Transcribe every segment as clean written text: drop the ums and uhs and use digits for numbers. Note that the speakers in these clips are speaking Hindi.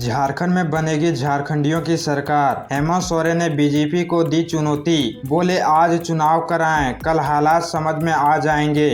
झारखंड में बनेगी झारखंडियों की सरकार। हेमंत सोरेन ने बीजेपी को दी चुनौती, बोले आज चुनाव कराएं, कल हालात समझ में आ जाएंगे।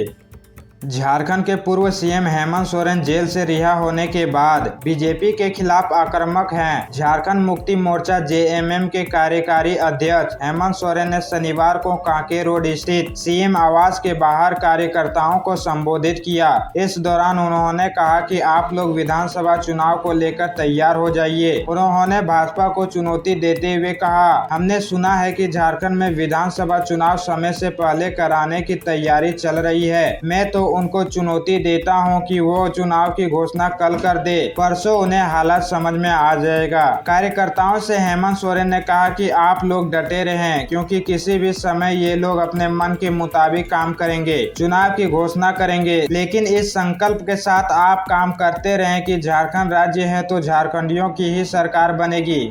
झारखंड के पूर्व सीएम हेमंत सोरेन जेल से रिहा होने के बाद बीजेपी के खिलाफ आक्रामक हैं। झारखंड मुक्ति मोर्चा जेएमएम के कार्यकारी अध्यक्ष हेमंत सोरेन ने शनिवार को कांके रोड स्थित सीएम आवास के बाहर कार्यकर्ताओं को संबोधित किया। इस दौरान उन्होंने कहा कि आप लोग विधानसभा चुनाव को लेकर तैयार हो जाइए। उन्होंने भाजपा को चुनौती देते हुए कहा, हमने सुना है कि झारखंड में विधानसभा चुनाव समय से पहले कराने की तैयारी चल रही है। मैं तो उनको चुनौती देता हूं कि वो चुनाव की घोषणा कल कर दे, परसों उन्हें हालात समझ में आ जाएगा। कार्यकर्ताओं से हेमंत सोरेन ने कहा कि आप लोग डटे रहें, क्योंकि किसी भी समय ये लोग अपने मन के मुताबिक काम करेंगे, चुनाव की घोषणा करेंगे, लेकिन इस संकल्प के साथ आप काम करते रहें कि झारखंड राज्य है तो झारखंडियों की ही सरकार बनेगी।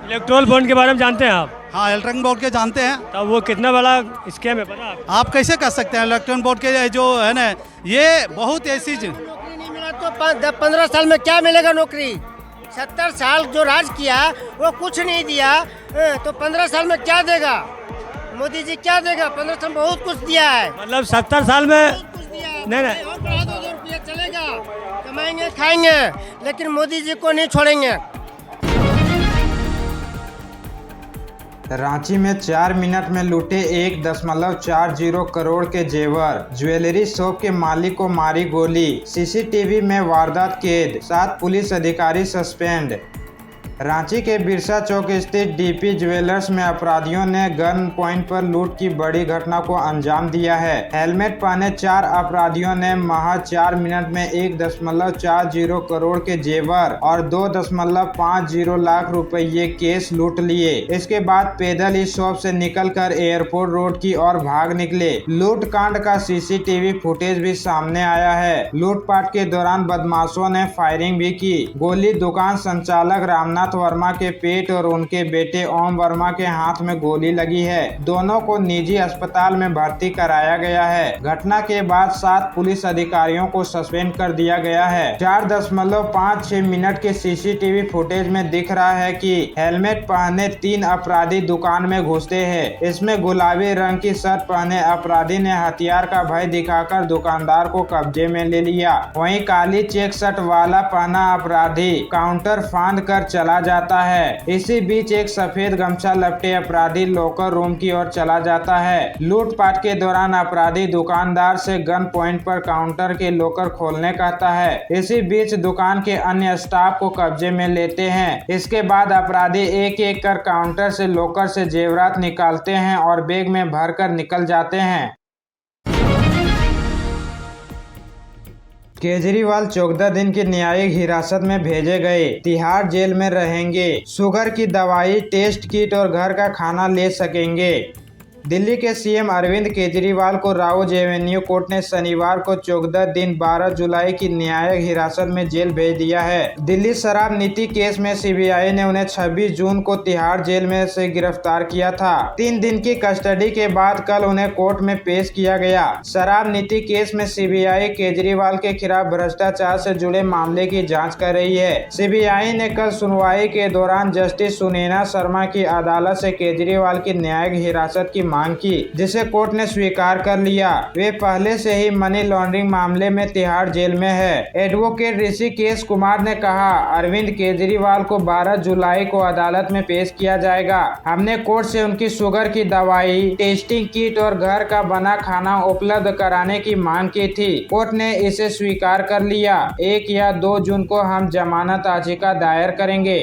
इलेक्ट्रोल बॉन्ड के बारे में जानते हैं आप? हाँ, इलेक्ट्रॉन बोर्ड के जानते हैं। तब वो कितना बड़ा स्कैम है पता आपको? आप कैसे कर सकते हैं? इलेक्ट्रॉन बोर्ड के जो है ना, ये बहुत ऐसी नौकरी नहीं मिला तो 15 साल में क्या मिलेगा नौकरी? 70 साल जो राज किया वो कुछ नहीं दिया, तो 15 साल में क्या देगा? मोदी जी क्या देगा? 15 साल में बहुत कुछ दिया है। मतलब 70 साल में बहुत कुछ दिया है। नहीं। और बढ़ा दो, 2 रुपया चलेगा, कमाएंगे खाएंगे, लेकिन मोदी जी को नहीं छोड़ेंगे। रांची में 4 मिनट में लूटे 1.40 करोड़ के जेवर। ज्वेलरी शॉप के मालिक को मारी गोली। सीसीटीवी में वारदात कैद। 7 पुलिस अधिकारी सस्पेंड। रांची के बिरसा चौक स्थित डीपी ज्वेलर्स में अपराधियों ने गन पॉइंट पर लूट की बड़ी घटना को अंजाम दिया है। हेलमेट पहने 4 अपराधियों ने महज 4 मिनट में 1.40 करोड़ के जेवर और 2.50 लाख रुपये केस लूट लिए। इसके बाद पैदल इस शॉप से निकलकर एयरपोर्ट रोड की ओर भाग निकले। लूट कांड का सीसीटीवी फुटेज भी सामने आया है। लूटपाट के दौरान बदमाशों ने फायरिंग भी की। गोली दुकान संचालक रामनाथ वर्मा के पेट और उनके बेटे ओम वर्मा के हाथ में गोली लगी है। दोनों को निजी अस्पताल में भर्ती कराया गया है। घटना के बाद 7 पुलिस अधिकारियों को सस्पेंड कर दिया गया है। 4.56 मिनट के सीसीटीवी फुटेज में दिख रहा है कि हेलमेट पहने 3 अपराधी दुकान में घुसते हैं। इसमें गुलाबी रंग की शर्ट पहने अपराधी ने हथियार का भय दिखाकर दुकानदार को कब्जे में ले लिया। वहीं काली चेक शर्ट वाला पहना अपराधी काउंटर फांद कर चला जाता है। इसी बीच एक सफेद गमछा लपटे अपराधी लॉकर रूम की ओर चला जाता है। लूटपाट के दौरान अपराधी दुकानदार से गन पॉइंट पर काउंटर के लॉकर खोलने कहता है। इसी बीच दुकान के अन्य स्टाफ को कब्जे में लेते हैं। इसके बाद अपराधी एक एक कर काउंटर से लॉकर से जेवरात निकालते हैं और बैग में भरकर निकल जाते हैं। केजरीवाल 14 दिन की न्यायिक हिरासत में भेजे गए। तिहाड़ जेल में रहेंगे। शुगर की दवाई, टेस्ट किट और घर का खाना ले सकेंगे। दिल्ली के सीएम अरविंद केजरीवाल को राउज एवेन्यू कोर्ट ने शनिवार को 14 दिन 12 जुलाई की न्यायिक हिरासत में जेल भेज दिया है। दिल्ली शराब नीति केस में सीबीआई ने उन्हें 26 जून को तिहाड़ जेल में से गिरफ्तार किया था। 3 दिन की कस्टडी के बाद कल उन्हें कोर्ट में पेश किया गया। शराब नीति केस में सीबीआई केजरीवाल के खिलाफ भ्रष्टाचार से जुड़े मामले की जाँच कर रही है। सीबीआई ने कल सुनवाई के दौरान जस्टिस सुनैना शर्मा की अदालत से केजरीवाल की न्यायिक हिरासत की मांग की, जिसे कोर्ट ने स्वीकार कर लिया। वे पहले से ही मनी लॉन्ड्रिंग मामले में तिहाड़ जेल में है। एडवोकेट ऋषिकेश कुमार ने कहा, अरविंद केजरीवाल को 12 जुलाई को अदालत में पेश किया जाएगा। हमने कोर्ट से उनकी शुगर की दवाई, टेस्टिंग किट और घर का बना खाना उपलब्ध कराने की मांग की थी। कोर्ट ने इसे स्वीकार कर लिया। 1 या 2 जून को हम जमानत याचिका दायर करेंगे।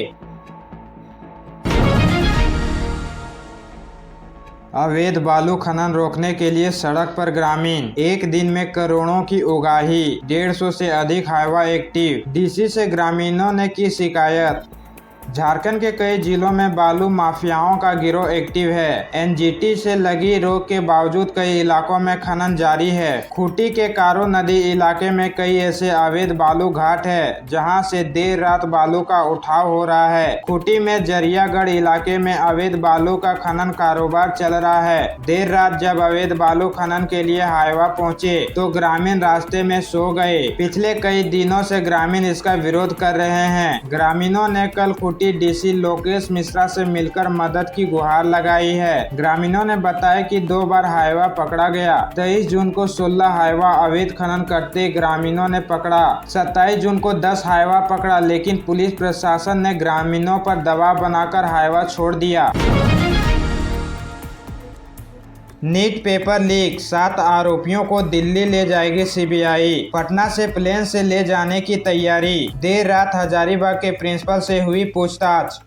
अवैध बालू खनन रोकने के लिए सड़क पर ग्रामीण। एक दिन में करोड़ों की उगाही। 150 से अधिक हाईवा एक्टिव। डीसी से ग्रामीणों ने की शिकायत। झारखंड के कई जिलों में बालू माफियाओं का गिरोह एक्टिव है। एनजीटी से लगी रोक के बावजूद कई इलाकों में खनन जारी है। खूंटी के कारो नदी इलाके में कई ऐसे अवैध बालू घाट है जहां से देर रात बालू का उठाव हो रहा है। खूंटी में जरियागढ़ इलाके में अवैध बालू का खनन कारोबार चल रहा है। देर रात जब अवैध बालू खनन के लिए हाईवा पहुंचे तो ग्रामीण रास्ते में सो गए। पिछले कई दिनों से ग्रामीण इसका विरोध कर रहे हैं। ग्रामीणों ने कल खूंटी डीसी लोकेश मिश्रा से मिलकर मदद की गुहार लगाई है। ग्रामीणों ने बताया कि 2 बार हाईवा पकड़ा गया। 23 जून को 16 हाईवा अवैध खनन करते ग्रामीणों ने पकड़ा। 27 जून को 10 हाईवा पकड़ा, लेकिन पुलिस प्रशासन ने ग्रामीणों पर दबाव बनाकर हाईवा छोड़ दिया। नीट पेपर लीक, 7 आरोपियों को दिल्ली ले जाएगी सीबीआई। पटना से प्लेन से ले जाने की तैयारी। देर रात हजारीबाग के प्रिंसिपल से हुई पूछताछ।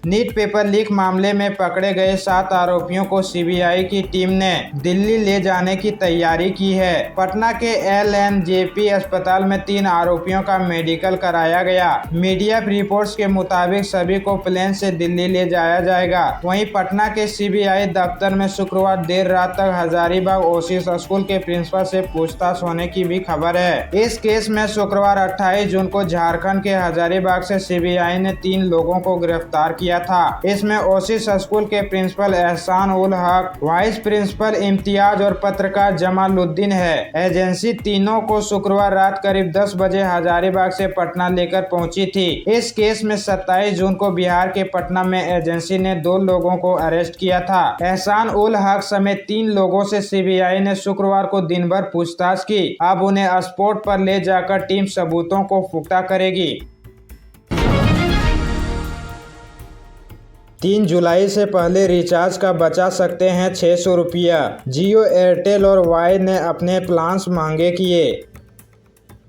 नीट पेपर लीक मामले में पकड़े गए 7 आरोपियों को सीबीआई की टीम ने दिल्ली ले जाने की तैयारी की है। पटना के LNJP अस्पताल में 3 आरोपियों का मेडिकल कराया गया। मीडिया रिपोर्ट्स के मुताबिक सभी को प्लेन से दिल्ली ले जाया जाएगा। वहीं पटना के सीबीआई दफ्तर में शुक्रवार देर रात तक हजारीबाग ओसिस स्कूल के प्रिंसिपल से पूछताछ होने की भी खबर है। इस केस में शुक्रवार 28 जून को झारखंड के हजारीबाग से सीबीआई ने 3 लोगों को गिरफ्तार किया था। इसमें ओसिस स्कूल के प्रिंसिपल एहसान उल हक, वाइस प्रिंसिपल इम्तियाज और पत्रकार जमालुद्दीन है। एजेंसी तीनों को शुक्रवार रात करीब 10 बजे हजारीबाग से पटना लेकर पहुंची थी। इस केस में 27 जून को बिहार के पटना में एजेंसी ने 2 लोगों को अरेस्ट किया था। एहसान उल हक समेत 3 लोगों से सीबीआई ने शुक्रवार को दिन भर पूछताछ की। अब उन्हें स्पॉट पर ले जाकर टीम सबूतों को पुख्ता करेगी। 3 जुलाई से पहले रिचार्ज का बचा सकते हैं 600 रुपया। जियो, एयरटेल और वाई ने अपने प्लान्स महंगे किए।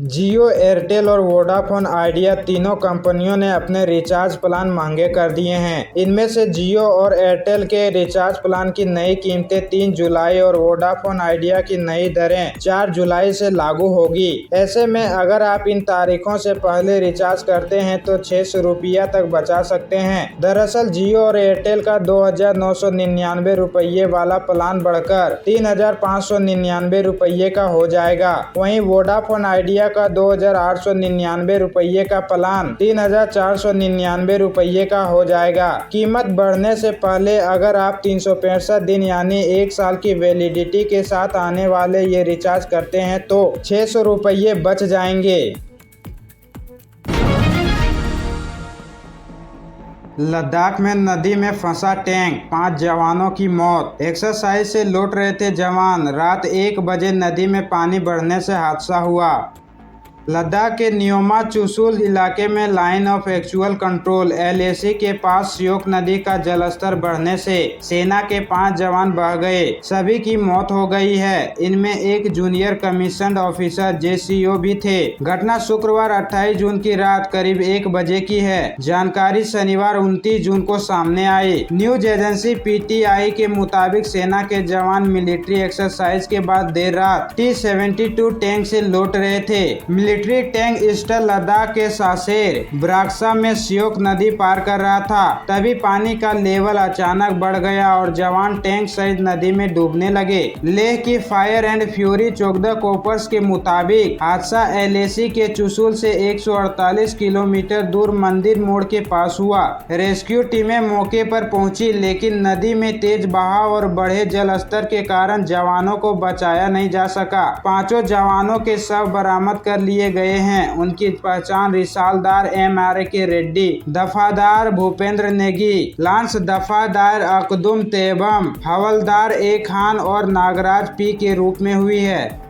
जियो, एयरटेल और वोडाफोन आइडिया तीनों कंपनियों ने अपने रिचार्ज प्लान महंगे कर दिए हैं। इनमें से जियो और एयरटेल के रिचार्ज प्लान की नई कीमतें 3 जुलाई और वोडाफोन आइडिया की नई दरें 4 जुलाई से लागू होगी। ऐसे में अगर आप इन तारीखों से पहले रिचार्ज करते हैं तो 600 रुपया तक बचा सकते हैं। दरअसल जियो और एयरटेल का 2,999 रुपये वाला प्लान बढ़कर 3,599 रुपये का हो जाएगा। वहीं वोडाफोन आइडिया का 2,899 रुपये का प्लान 3,499 रुपये का हो जाएगा। कीमत बढ़ने से पहले अगर आप 365 दिन यानी 1 साल की वैलिडिटी के साथ आने वाले ये रिचार्ज करते हैं तो 600 रुपये बच जाएंगे। लद्दाख में नदी में फंसा टैंक, 5 जवानों की मौत। एक्सरसाइज से लौट रहे थे जवान, रात 1 बजे नदी में पानी बढ़ने से हादसा हुआ। लद्दाख के न्योमा चुशुल इलाके में line of actual control LAC के पास श्योक नदी का जलस्तर बढ़ने से सेना के 5 जवान बह गए। सभी की मौत हो गई है। इनमें एक जूनियर कमीशन्ड ऑफिसर JCO भी थे। घटना शुक्रवार 28 जून की रात करीब 1 बजे की है। जानकारी शनिवार 29 जून को सामने आई। न्यूज एजेंसी PTI के मुताबिक सेना के जवान मिलिट्री एक्सरसाइज के बाद देर रात T-72 टैंक से लौट रहे थे। मिलिट्री टैंक ईस्टर्न लद्दाख के सासेर ब्राक्सा में श्योक नदी पार कर रहा था। तभी पानी का लेवल अचानक बढ़ गया और जवान टैंक सहित नदी में डूबने लगे। लेह की फायर एंड फ्यूरी चोगदा कोपर्स के मुताबिक हादसा LAC के चुशुल से 148 किलोमीटर दूर मंदिर मोड़ के पास हुआ। रेस्क्यू टीमें मौके पर पहुंची, लेकिन नदी में तेज बहाव और बढ़े जल स्तर के कारण जवानों को बचाया नहीं जा सका। 5 जवानों के शव बरामद कर लिए गए हैं। उनकी पहचान रिसालदार MRK रेड्डी, दफादार भूपेंद्र नेगी, लांस दफादार अकदुम तेबम, हवलदार A खान और नागराज P के रूप में हुई है।